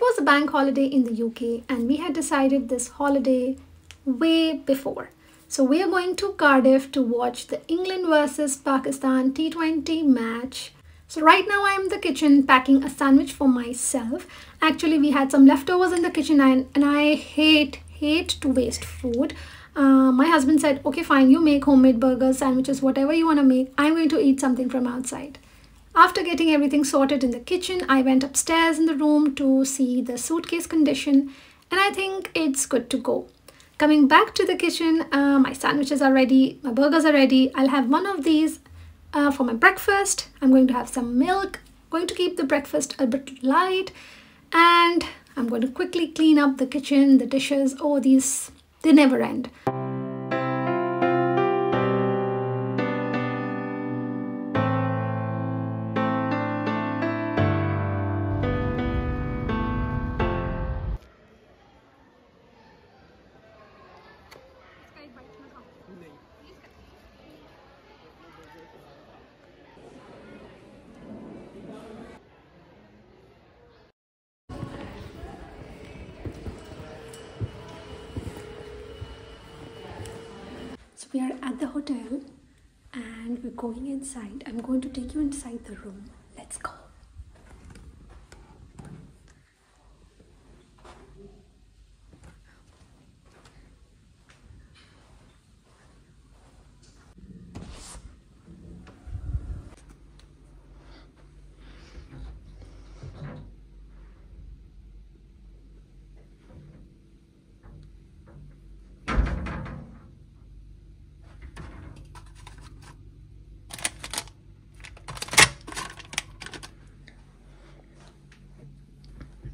was a bank holiday in the UK and we had decided this holiday way before. So we are going to Cardiff to watch the England versus Pakistan T20 match. So right now I'm in the kitchen packing a sandwich for myself. Actually, we had some leftovers in the kitchen and I hate to waste food. My husband said, okay, fine, you make homemade burgers, sandwiches, whatever you want to make. I'm going to eat something from outside. After getting everything sorted in the kitchen, I went upstairs in the room to see the suitcase condition, and I think it's good to go. Coming back to the kitchen, my sandwiches are ready, my burgers are ready. I'll have one of these for my breakfast. I'm going to have some milk, going to keep the breakfast a bit light, and I'm going to quickly clean up the kitchen, the dishes. Oh, they never end. So we are at the hotel and we're going inside. I'm going to take you inside the room. Let's go.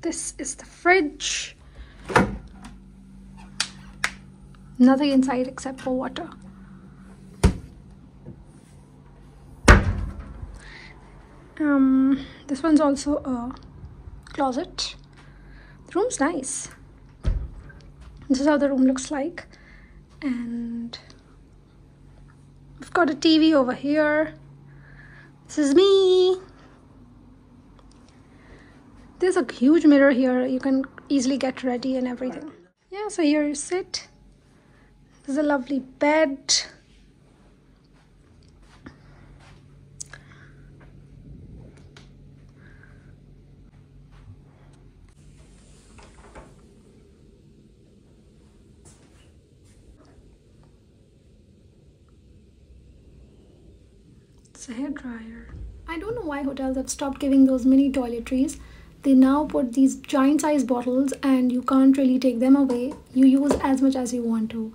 This is the fridge. Nothing inside except for water. This one's also a closet. The room's nice. This is how the room looks like. And we've got a TV over here. This is me. There's a huge mirror here. You can easily get ready and everything. Yeah, so here you sit. There's a lovely bed. It's a hairdryer. I don't know why hotels have stopped giving those mini toiletries. They now put these giant size bottles and you can't really take them away. You use as much as you want to.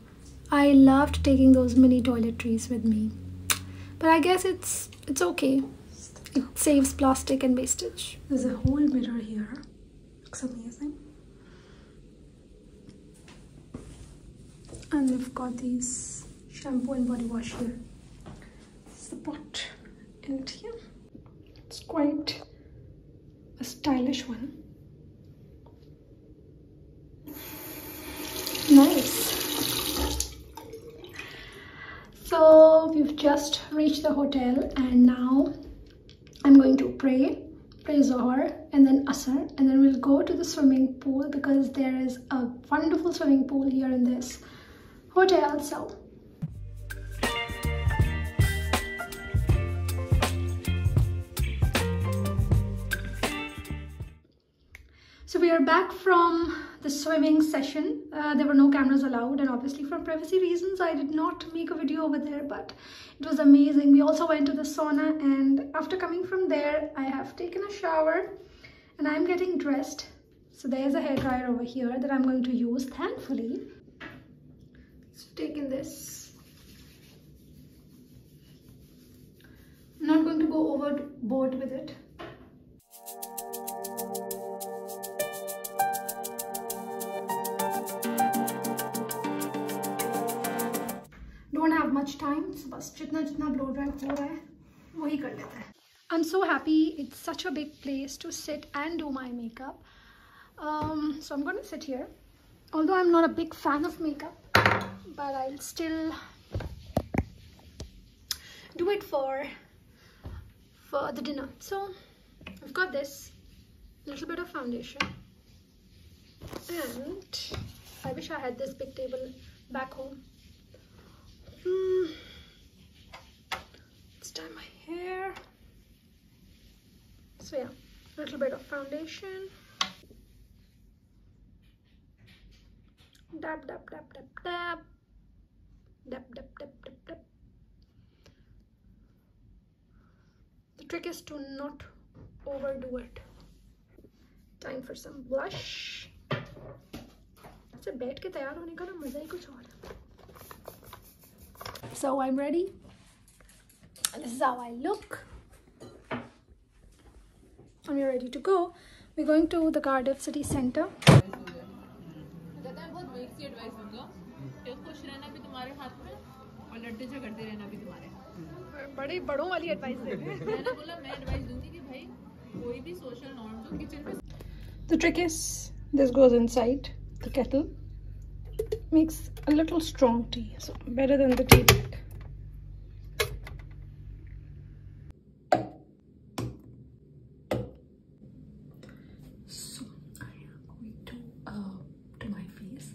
I loved taking those mini toiletries with me. But I guess it's okay. It saves plastic and wastage. There's a whole mirror here. Looks amazing. And we've got these shampoo and body wash here. This is the pot. And here, it's quite a stylish one. Nice. So we've just reached the hotel and now I'm going to pray Zohar and then Asr, and then we'll go to the swimming pool because there is a wonderful swimming pool here in this hotel. So we are back from the swimming session. There were no cameras allowed, and obviously for privacy reasons I did not make a video over there, but it was amazing. We also went to the sauna, and after coming from there I have taken a shower and I'm getting dressed. So there's a hairdryer over here that I'm going to use, thankfully. So taking this. I'm not going to go overboard with it. Don't have much time, so बस जितना blow dry हो रहा है वही कर लेते हैं. I'm so happy. It's such a big place to sit and do my makeup. So I'm going to sit here. Although I'm not a big fan of makeup, but I'll still do it for the dinner. So I've got this little bit of foundation, And I wish I had this big table back home. Let's dye my hair. So yeah, a little bit of foundation. Dab, dab, dab, dab, dab. Dab, dab, dab, dab, dab. The trick is to not overdo it. Time for some blush. से बैठ के तैयार होने का ना मजा ही कुछ और है. So I'm ready. This is how I look. And we're ready to go. We're going to the Cardiff city center. बड़े बड़ों वाली एडवाइस दे रहे हैं. मैंने बोला मैं एडवाइस दूंगी कि भाई कोई भी सोशल नॉर्म्स हो किचन में. The trick is this goes inside the kettle. Makes a little strong tea, so better than the tea bag. So I am going to do my face.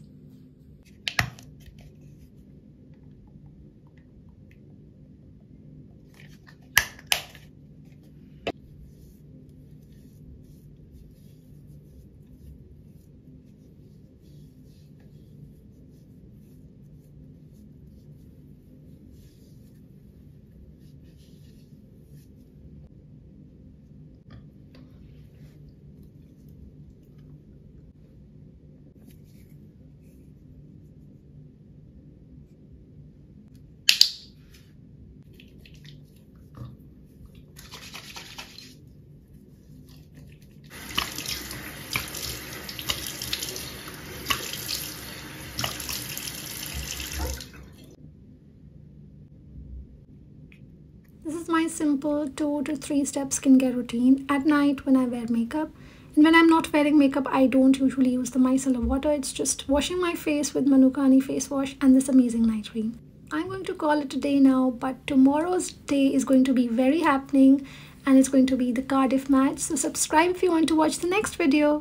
This is my simple 2 to 3 step skincare routine at night when I wear makeup. And when I'm not wearing makeup, I don't usually use the micellar water. It's just washing my face with Manukani face wash and this amazing night cream. I'm going to call it a day now, but tomorrow's day is going to be very happening and it's going to be the Cardiff match. So subscribe if you want to watch the next video.